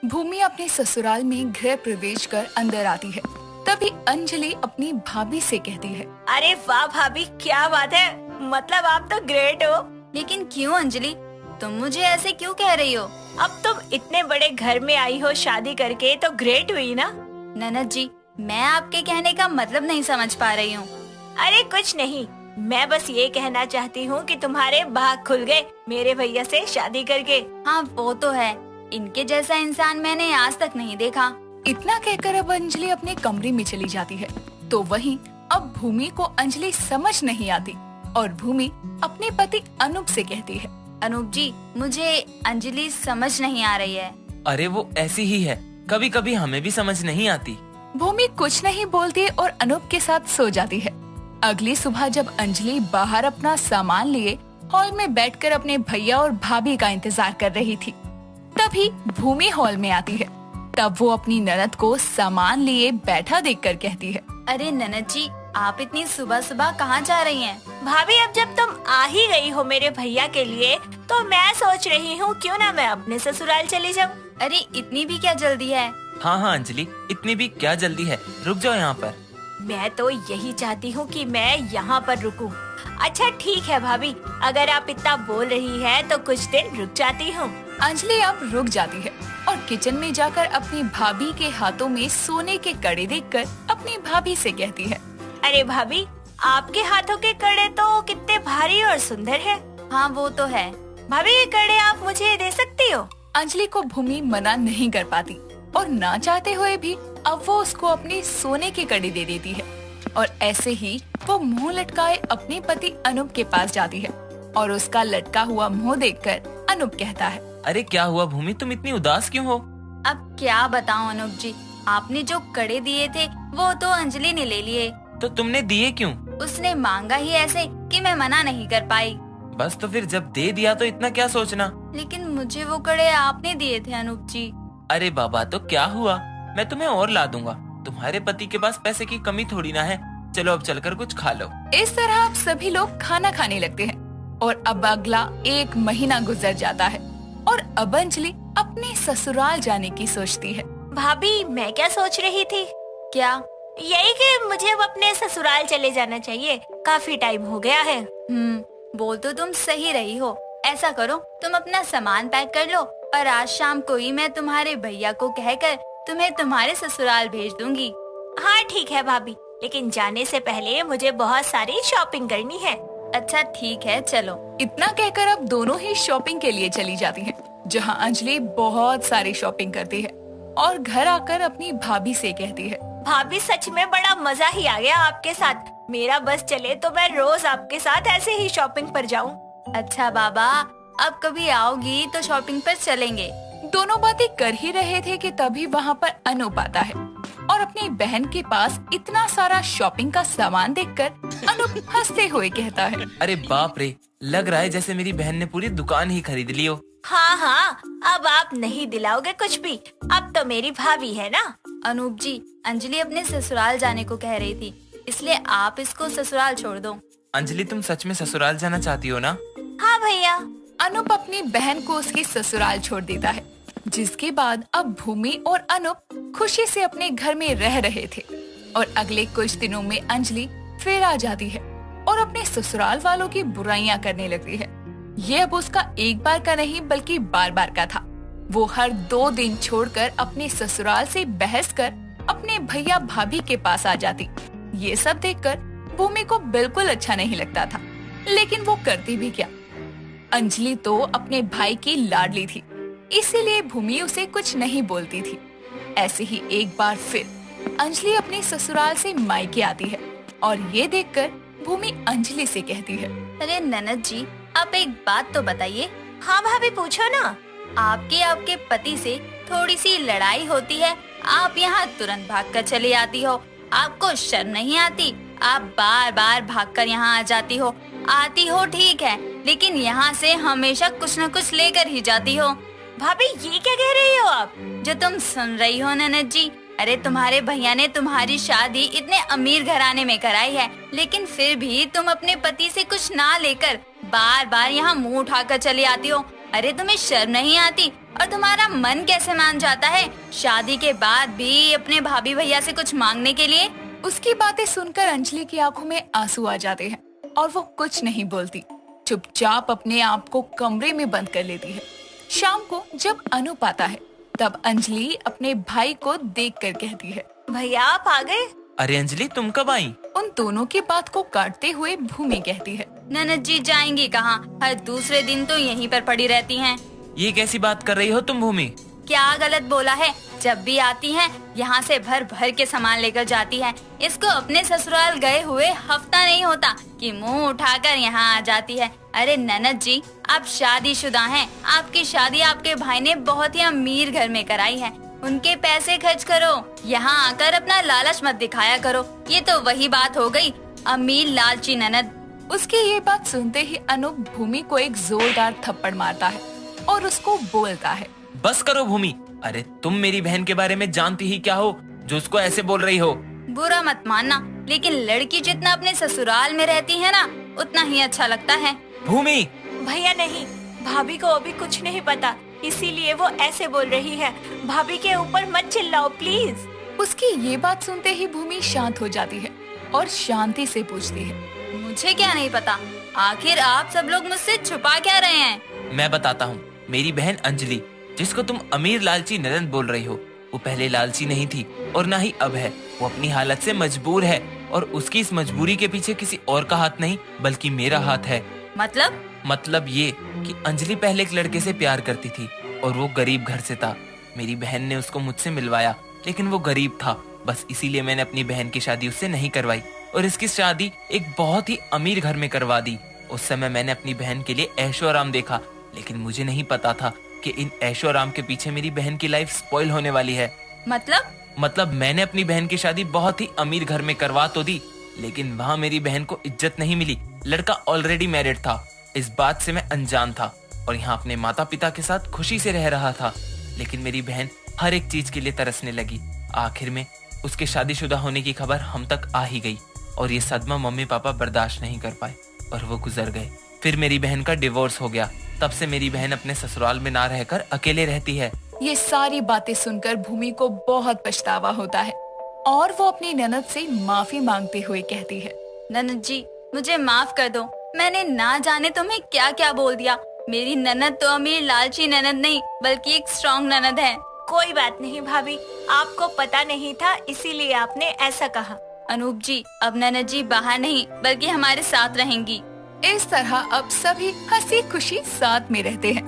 भूमि अपने ससुराल में गृह प्रवेश कर अंदर आती है। तभी अंजलि अपनी भाभी से कहती है, अरे वाह भाभी, क्या बात है, मतलब आप तो ग्रेट हो। लेकिन क्यों अंजलि, तुम मुझे ऐसे क्यों कह रही हो? अब तुम इतने बड़े घर में आई हो शादी करके, तो ग्रेट हुई ना। ननद जी, मैं आपके कहने का मतलब नहीं समझ पा रही हूँ। अरे कुछ नहीं, मैं बस ये कहना चाहती हूँ कि तुम्हारे भाग खुल गए मेरे भैया से शादी करके। हाँ वो तो है, इनके जैसा इंसान मैंने आज तक नहीं देखा। इतना कहकर अब अंजलि अपने कमरे में चली जाती है। तो वहीं अब भूमि को अंजलि समझ नहीं आती और भूमि अपने पति अनूप से कहती है, अनूप जी, मुझे अंजलि समझ नहीं आ रही है। अरे वो ऐसी ही है, कभी कभी हमें भी समझ नहीं आती। भूमि कुछ नहीं बोलती और अनूप के साथ सो जाती है। अगली सुबह जब अंजलि बाहर अपना सामान लिए हॉल में बैठकर अपने भैया और भाभी का इंतजार कर रही थी, तभी भूमि हॉल में आती है। तब वो अपनी ननद को सामान लिए बैठा देखकर कहती है, अरे ननद जी, आप इतनी सुबह सुबह कहाँ जा रही हैं? भाभी, अब जब तुम आ ही गई हो मेरे भैया के लिए, तो मैं सोच रही हूँ क्यों ना मैं अपने ससुराल चली जाऊँ। अरे इतनी भी क्या जल्दी है? हाँ हाँ अंजलि, इतनी भी क्या जल्दी है, रुक जाओ यहाँ पर। मैं तो यही चाहती हूँ कि मैं यहाँ पर रुकूं। अच्छा ठीक है भाभी, अगर आप इतना बोल रही है तो कुछ दिन रुक जाती हूँ। अंजलि अब रुक जाती है और किचन में जाकर अपनी भाभी के हाथों में सोने के कड़े देखकर अपनी भाभी से कहती है, अरे भाभी, आपके हाथों के कड़े तो कितने भारी और सुंदर है। हाँ वो तो है। भाभी, ये कड़े आप मुझे दे सकती हो? अंजलि को भूमि मना नहीं कर पाती और ना चाहते हुए भी अब वो उसको अपने सोने के कड़े दे देती है। और ऐसे ही वो मुंह लटकाए अपने पति अनूप के पास जाती है और उसका लटका हुआ मुंह देखकर अनूप कहता है, अरे क्या हुआ भूमि, तुम इतनी उदास क्यों हो? अब क्या बताऊं अनूप जी, आपने जो कड़े दिए थे वो तो अंजलि ने ले लिए। तो तुमने दिए क्यों? उसने मांगा ही ऐसे कि मैं मना नहीं कर पाई। बस तो फिर जब दे दिया तो इतना क्या सोचना। लेकिन मुझे वो कड़े आपने दिए थे अनूप जी। अरे बाबा, तो क्या हुआ, मैं तुम्हें और ला दूंगा। तुम्हारे पति के पास पैसे की कमी थोड़ी ना है। चलो अब चलकर कुछ खा लो। इस तरह अब सभी लोग खाना खाने लगते हैं और अब अगला 1 महीना गुजर जाता है और अब अंजलि अपने ससुराल जाने की सोचती है। भाभी, मैं क्या सोच रही थी? क्या? यही कि मुझे अब अपने ससुराल चले जाना चाहिए, काफी टाइम हो गया है। बोल तो तुम सही रही हो। ऐसा करो, तुम अपना सामान पैक कर लो और आज शाम को ही मैं तुम्हारे भैया को कहकर तुम्हें तुम्हारे ससुराल भेज दूंगी। हाँ ठीक है भाभी, लेकिन जाने से पहले मुझे बहुत सारी शॉपिंग करनी है। अच्छा ठीक है, चलो। इतना कहकर अब दोनों ही शॉपिंग के लिए चली जाती हैं, जहां अंजलि बहुत सारी शॉपिंग करती है और घर आकर अपनी भाभी से कहती है, भाभी सच में बड़ा मजा ही आ गया आपके साथ। मेरा बस चले तो मैं रोज आपके साथ ऐसे ही शॉपिंग पर जाऊं। अच्छा बाबा, अब कभी आओगी तो शॉपिंग पर चलेंगे। दोनों बातें कर ही रहे थे कि तभी वहाँ पर अनूप आता है और अपनी बहन के पास इतना सारा शॉपिंग का सामान देखकर अनूप हंसते हुए कहता है, अरे बाप रे, लग रहा है जैसे मेरी बहन ने पूरी दुकान ही खरीद ली हो। हाँ हाँ, अब आप नहीं दिलाओगे कुछ भी, अब तो मेरी भाभी है ना। अनूप जी, अंजलि अपने ससुराल जाने को कह रही थी, इसलिए आप इसको ससुराल छोड़ दो। अंजलि, तुम सच में ससुराल जाना चाहती हो ना? हाँ भैया। अनूप अपनी बहन को उसकी ससुराल छोड़ देता है, जिसके बाद अब भूमि और अनूप खुशी से अपने घर में रह रहे थे। और अगले कुछ दिनों में अंजलि फिर आ जाती है और अपने ससुराल वालों की बुराइयां करने लगती है। ये अब उसका एक बार का नहीं बल्कि बार बार का था। वो हर 2 दिन छोड़कर अपने ससुराल से बहस कर अपने भैया भाभी के पास आ जाती। ये सब देखकर भूमि को बिल्कुल अच्छा नहीं लगता था, लेकिन वो करती भी क्या। अंजलि तो अपने भाई की लाडली थी, इसीलिए भूमि उसे कुछ नहीं बोलती थी। ऐसे ही एक बार फिर अंजलि अपने ससुराल से मायके आती है और ये देखकर भूमि अंजलि से कहती है, अरे ननद जी, आप एक बात तो बताइए। हाँ भाभी, पूछो ना। आपके पति से थोड़ी सी लड़ाई होती है, आप यहाँ तुरंत भागकर चली आती हो। आपको शर्म नहीं आती? आप बार बार भागकर यहाँ आ जाती हो। आती हो ठीक है, लेकिन यहाँ से हमेशा कुछ न कुछ लेकर ही जाती हो। भाभी, ये क्या कह रही हो आप? जो तुम सुन रही हो ननद जी, अरे तुम्हारे भैया ने तुम्हारी शादी इतने अमीर घराने में कराई है, लेकिन फिर भी तुम अपने पति से कुछ ना लेकर बार बार यहाँ मुंह उठाकर चली आती हो। अरे तुम्हें शर्म नहीं आती? और तुम्हारा मन कैसे मान जाता है शादी के बाद भी अपने भाभी भैया से कुछ मांगने के लिए? उसकी बातें सुनकर अंजलि की आंखों में आंसू आ जाते हैं और वो कुछ नहीं बोलती, चुपचाप अपने आप को कमरे में बंद कर लेती है। शाम को जब अनूप आता है तब अंजलि अपने भाई को देखकर कहती है, भैया आप आ गए? अरे अंजलि, तुम कब आई? उन दोनों की बात को काटते हुए भूमि कहती है, ननद जी जाएंगी कहाँ? हर दूसरे दिन तो यहीं पर पड़ी रहती हैं। ये कैसी बात कर रही हो तुम भूमि? क्या गलत बोला है? जब भी आती हैं यहाँ से भर भर के सामान लेकर जाती हैं। इसको अपने ससुराल गए हुए हफ्ता नहीं होता कि मुंह उठाकर यहाँ आ जाती है। अरे ननद जी, आप शादीशुदा हैं। आपकी शादी आपके भाई ने बहुत ही अमीर घर में कराई है। उनके पैसे खर्च करो, यहाँ आकर अपना लालच मत दिखाया करो। ये तो वही बात हो गई, अमीर लालची ननद। उसकी ये बात सुनते ही अनूप भूमि को एक जोरदार थप्पड़ मारता है और उसको बोलता है, बस करो भूमि। अरे तुम मेरी बहन के बारे में जानती ही क्या हो जो उसको ऐसे बोल रही हो? बुरा मत मानना, लेकिन लड़की जितना अपने ससुराल में रहती है ना, उतना ही अच्छा लगता है। भूमि! भैया नहीं, भाभी को अभी कुछ नहीं पता, इसीलिए वो ऐसे बोल रही है। भाभी के ऊपर मत चिल्लाओ प्लीज। उसकी ये बात सुनते ही भूमि शांत हो जाती है और शांति से पूछती है, मुझे क्या नहीं पता? आखिर आप सब लोग मुझसे छुपा क्या रहे हैं? मैं बताता हूँ। मेरी बहन अंजलि, जिसको तुम अमीर लालची ननद बोल रही हो, वो पहले लालची नहीं थी और ना ही अब है। वो अपनी हालत से मजबूर है और उसकी इस मजबूरी के पीछे किसी और का हाथ नहीं बल्कि मेरा हाथ है। मतलब ये कि अंजलि पहले एक लड़के से प्यार करती थी और वो गरीब घर से था। मेरी बहन ने उसको मुझसे मिलवाया, लेकिन वो गरीब था। बस इसीलिए मैंने अपनी बहन की शादी उससे नहीं करवाई और इसकी शादी एक बहुत ही अमीर घर में करवा दी। उस समय मैंने अपनी बहन के लिए ऐशो आराम देखा, लेकिन मुझे नहीं पता था कि इन ऐशो आराम के पीछे मेरी बहन की लाइफ स्पॉइल होने वाली है। मतलब मैंने अपनी बहन की शादी बहुत ही अमीर घर में करवा तो दी, लेकिन वहाँ मेरी बहन को इज्जत नहीं मिली। लड़का ऑलरेडी मैरिड था। इस बात से मैं अनजान था और यहाँ अपने माता पिता के साथ खुशी से रह रहा था, लेकिन मेरी बहन हर एक चीज के लिए तरसने लगी। आखिर में उसके शादीशुदा होने की खबर हम तक आ ही गई और ये सदमा मम्मी पापा बर्दाश्त नहीं कर पाए और वो गुजर गए। फिर मेरी बहन का डिवोर्स हो गया। तब से मेरी बहन अपने ससुराल में ना रहकर अकेले रहती है। ये सारी बातें सुनकर भूमि को बहुत पछतावा होता है और वो अपनी ननद से माफी मांगते हुए कहती है, ननद जी मुझे माफ कर दो, मैंने ना जाने तुम्हें क्या क्या बोल दिया। मेरी ननद तो अमीर लालची ननद नहीं बल्कि एक स्ट्रॉन्ग ननद है। कोई बात नहीं भाभी, आपको पता नहीं था इसीलिए आपने ऐसा कहा। अनूप जी, अब ननद जी बाहर नहीं बल्कि हमारे साथ रहेंगी। इस तरह अब सभी हंसी खुशी साथ में रहते हैं।